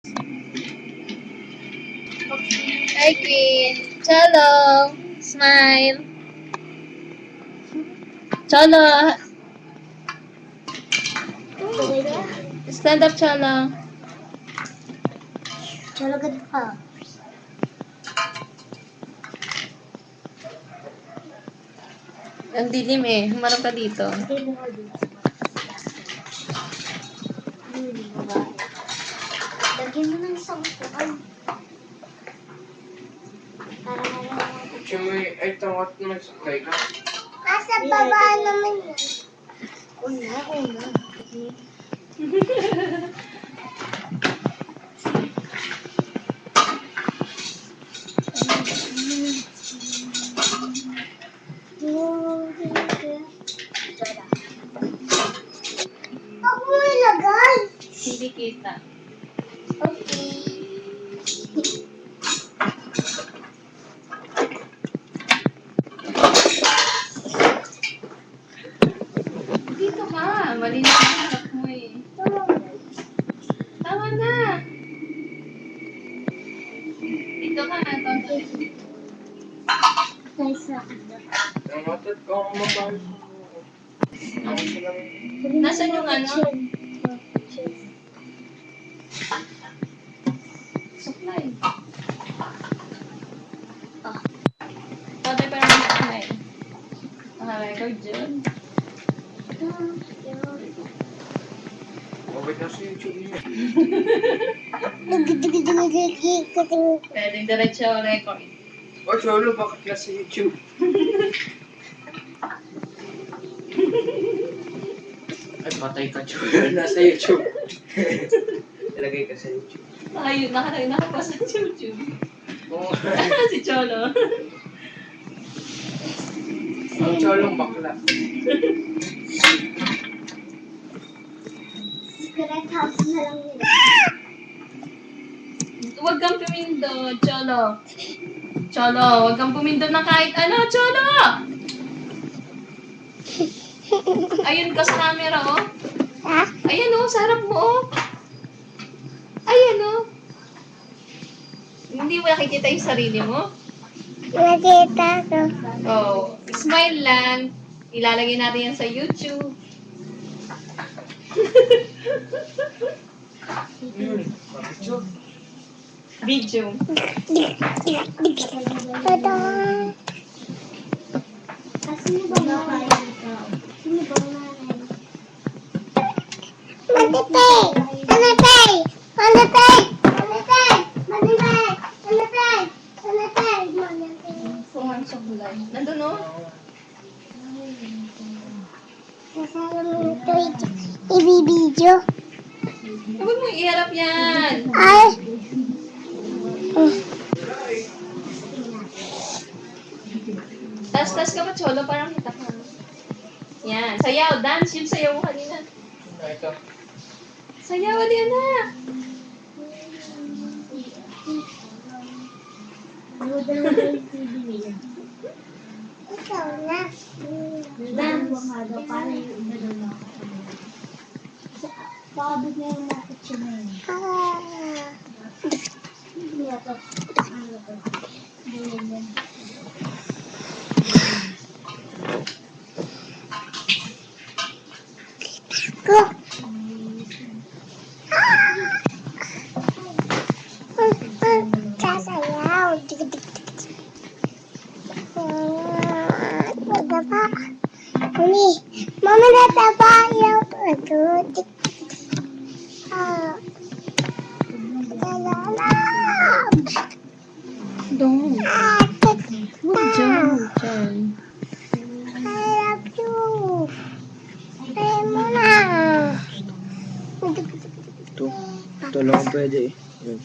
Hi, Queen. Cholo. Smile. Cholo. Stand up, Cholo. Cholo, ganito ka. Ang dilim eh. Humarap ka dito. Hindi mo ka dito. Babae. Lagyan mo ng isang upuan. Para malaman. Ay, tawat naman sa ka. Nasa baba naman yan. Una. Ako mo ilagay. Hindi kita. Okay. Dito ka. Mali na ang harap mo eh. Tama na. Dito ka na. Tonto. Nice na kita. Tamatat ka ang mabahal. Ako silang... Nasaan yung ano? Supply. Tatay pa naman supply. Naka-record dyan. Okay na sa YouTube niya. Pwede diretso record. O, Cholo, bakit na sa YouTube? Ay, patay ka, Cholo. Nasa YouTube. Ilagay ka sa YouTube. Ayun, nakapasa sa YouTube. Oo. Si Cholo. Ang Cholong bakla. Secret house na lang nila. Huwag kang pumindot, Cholo. Cholo, huwag kang pumindot ng kahit ano, Cholo! Ayun ka sa camera, oh. Ha? Ayan, oh, sa harap mo, oh. Ayan, oh. Hindi mo nakikita yung sarili mo? Nakita ko. Oh, smile lang. Ilalagay natin yan sa YouTube. Video. Tada! Sino ba nanay? Sino ba nanay? Manipay! Manipay! Manipay! Manipay! Manipay! Manipay! Manipay! Manipay! Kuhan sa kulay. Nandun, oh. Kasama mo ito ibibidyo. Huwag mo iharap yan. Ay! Tas ka pa, Cholo, parang kita ka. Yan. Sayaw, dance. Yung sayaw mo kanina. Ito. Sayaw, ali anak. Ikaw na. Dance. Paabot na yung mga kitchen na yun. Hindi ako. Ano to? Hindi yan. Go! Sasayaw. Nagaba. Mami, mama natabayaw. Ito. Don't. Huwag dyan, huwag dyan. I love you. Ay mo na. Ito lang pwede eh. Yun.